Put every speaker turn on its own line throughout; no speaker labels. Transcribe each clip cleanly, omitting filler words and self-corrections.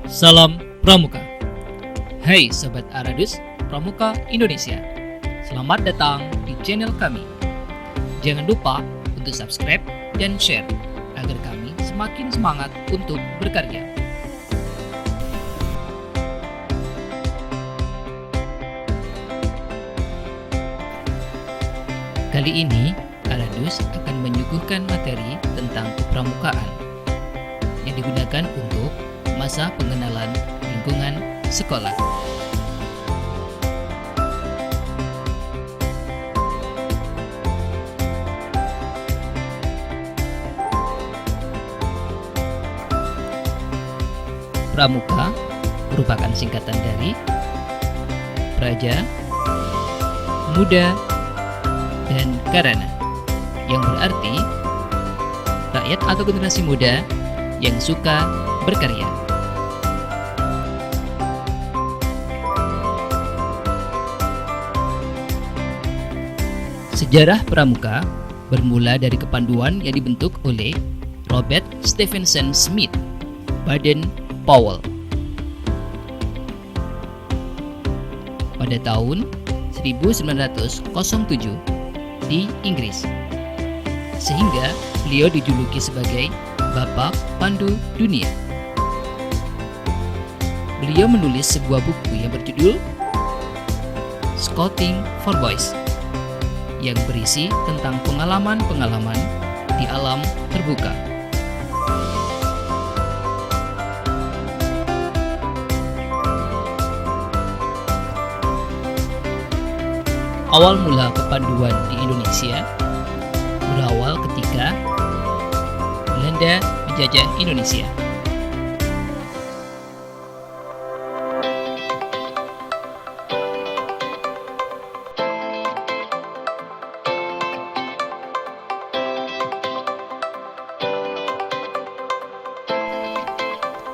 Salam Pramuka. Hai Sobat Aradus Pramuka Indonesia. Selamat datang di channel kami. Jangan lupa untuk subscribe dan share agar kami semakin semangat untuk berkarya. Kali ini Aradus akan menyuguhkan materi tentang kepramukaan yang digunakan untuk masa pengenalan lingkungan sekolah. Pramuka merupakan singkatan dari Praja, Muda, dan Karana, yang berarti rakyat atau generasi muda yang suka berkarya. Sejarah Pramuka bermula dari kepanduan yang dibentuk oleh Robert Stephenson Smith Baden-Powell pada tahun 1907 di Inggris, sehingga beliau dijuluki sebagai Bapak Pandu Dunia. Beliau menulis sebuah buku yang berjudul Scouting for Boys, yang berisi tentang pengalaman-pengalaman di alam terbuka. Awal mula kepanduan di Indonesia berawal ketika Belanda menjajah Indonesia.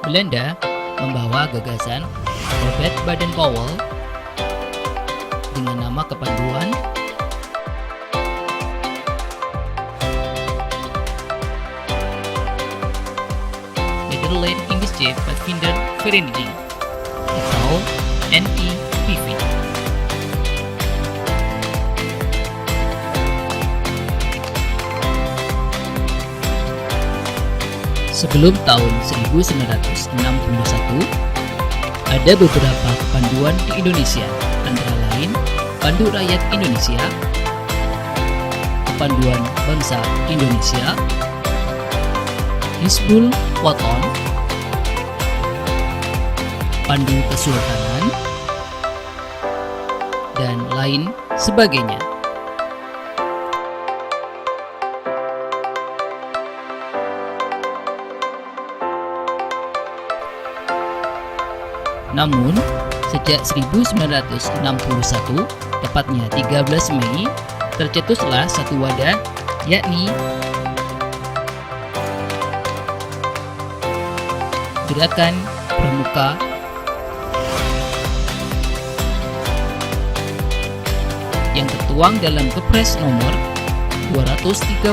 Belanda membawa gagasan Robert Baden-Powell dengan nama kepanduan Nederland Indische Padvindervereniging atau NIPV. Sebelum tahun 1961, ada beberapa kepanduan di Indonesia, antara lain Pandu Rakyat Indonesia, Kepanduan Bangsa Indonesia, Hizbul Waton, Pandu Kesultanan, dan lain sebagainya. Namun, sejak 1961, tepatnya 13 Mei, tercetuslah satu wadah, yakni Gerakan Pramuka yang tertuang dalam Kepres nomor 238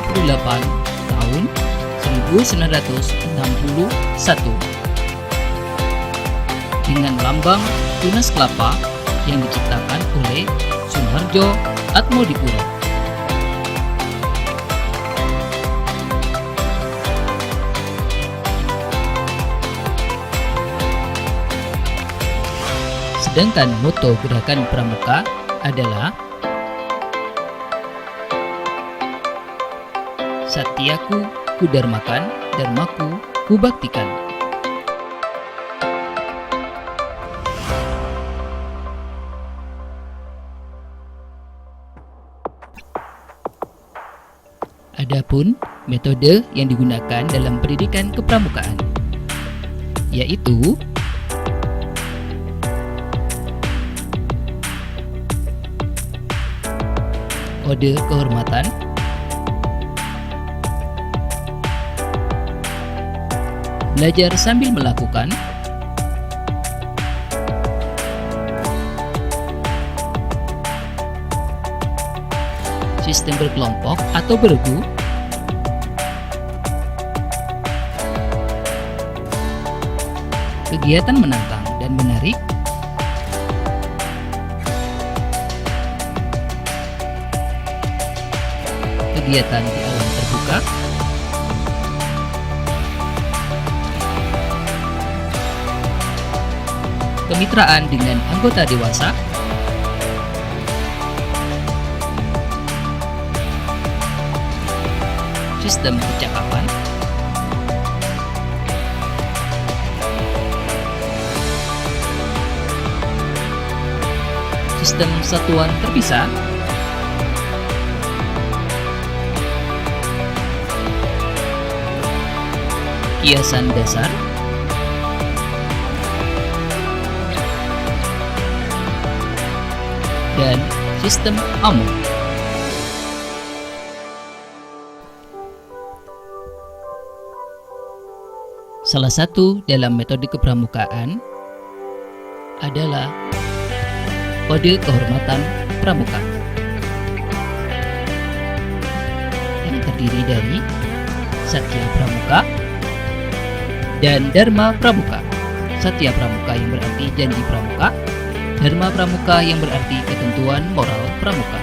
tahun 1961 dengan lambang tunas kelapa yang diciptakan oleh Suharjo Atmodipuro. Sedangkan moto Gerakan Pramuka adalah Satyaku Kudarmakan, Dharmaku Kubaktikan. Adapun metode yang digunakan dalam pendidikan kepramukaan, yaitu kode kehormatan, belajar sambil melakukan, sistem berkelompok atau bergu, kegiatan menantang dan menarik, kegiatan di alam terbuka, kemitraan dengan anggota dewasa, sistem percakapan, sistem satuan terpisah, kiasan dasar, dan sistem AMU. Salah satu dalam metode kepramukaan adalah kode kehormatan pramuka yang terdiri dari Satya Pramuka dan Dharma Pramuka. Satya Pramuka yang berarti janji pramuka, Dharma Pramuka yang berarti ketentuan moral pramuka.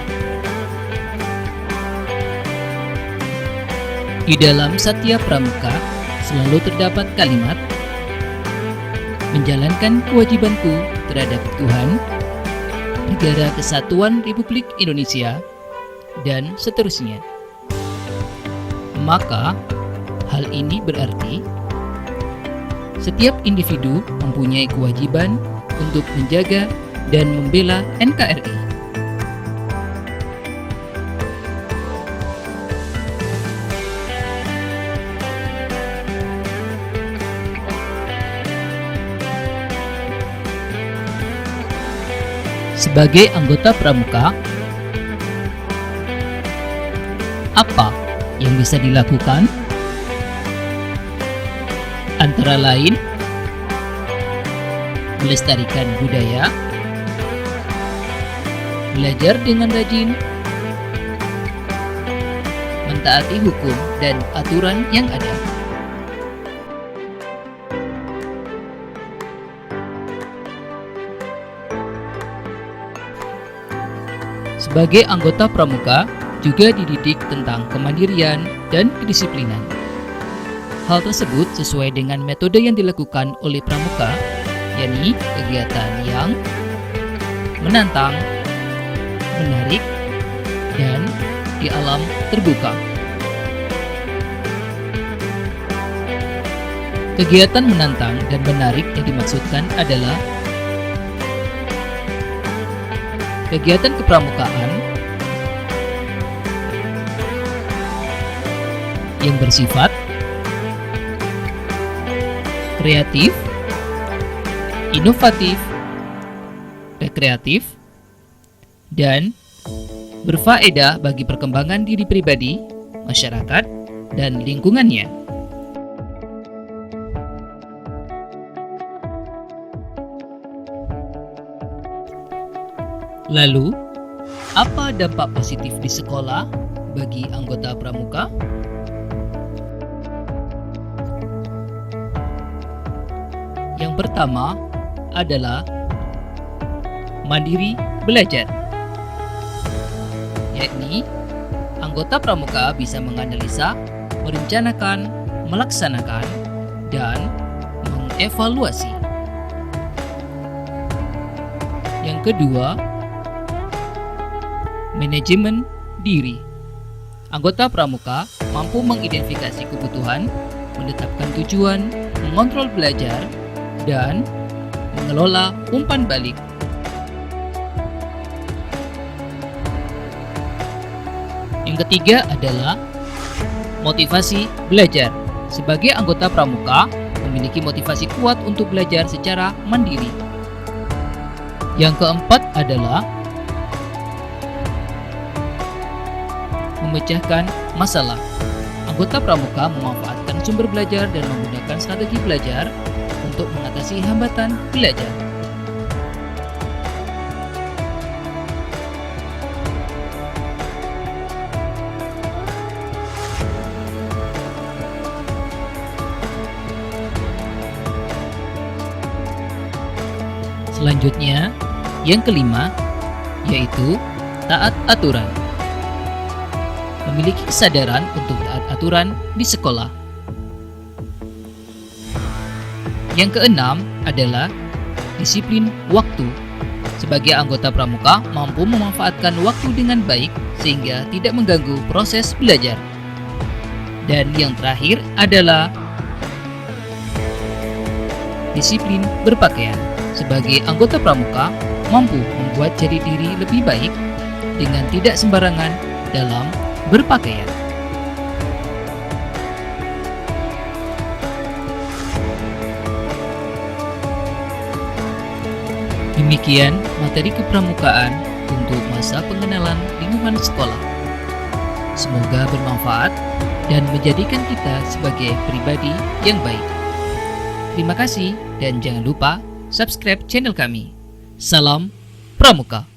Di dalam Satya Pramuka selalu terdapat kalimat menjalankan kewajibanku terhadap Tuhan, Negara Kesatuan Republik Indonesia, dan seterusnya. Maka, hal ini berarti setiap individu mempunyai kewajiban untuk menjaga dan membela NKRI. Sebagai anggota pramuka, apa yang bisa dilakukan? Antara lain, melestarikan budaya, belajar dengan rajin, mentaati hukum dan aturan yang ada. Sebagai anggota pramuka juga dididik tentang kemandirian dan kedisiplinan. Hal tersebut sesuai dengan metode yang dilakukan oleh pramuka, yakni kegiatan yang menantang, menarik, dan di alam terbuka. Kegiatan menantang dan menarik yang dimaksudkan adalah kegiatan kepramukaan yang bersifat kreatif, inovatif, rekreatif, dan berfaedah bagi perkembangan diri pribadi, masyarakat, dan lingkungannya. Lalu, apa dampak positif di sekolah bagi anggota pramuka? Yang pertama adalah mandiri belajar, yakni anggota pramuka bisa menganalisa, merencanakan, melaksanakan, dan mengevaluasi. Yang kedua, manajemen diri. Anggota pramuka mampu mengidentifikasi kebutuhan, menetapkan tujuan, mengontrol belajar, dan mengelola umpan balik. Yang ketiga adalah motivasi belajar. Sebagai anggota pramuka, memiliki motivasi kuat untuk belajar secara mandiri. Yang keempat adalah memecahkan masalah. Anggota pramuka memanfaatkan sumber belajar dan menggunakan strategi belajar untuk mengatasi hambatan belajar. Selanjutnya, yang kelima, yaitu taat aturan. Memiliki kesadaran untuk taat aturan di sekolah. Yang keenam adalah disiplin waktu. Sebagai anggota pramuka mampu memanfaatkan waktu dengan baik sehingga tidak mengganggu proses belajar. Dan yang terakhir adalah disiplin berpakaian. Sebagai anggota pramuka mampu membuat jati diri lebih baik dengan tidak sembarangan dalam berpakaian. Demikian materi kepramukaan untuk masa pengenalan lingkungan sekolah. Semoga bermanfaat dan menjadikan kita sebagai pribadi yang baik. Terima kasih dan jangan lupa subscribe channel kami. Salam Pramuka.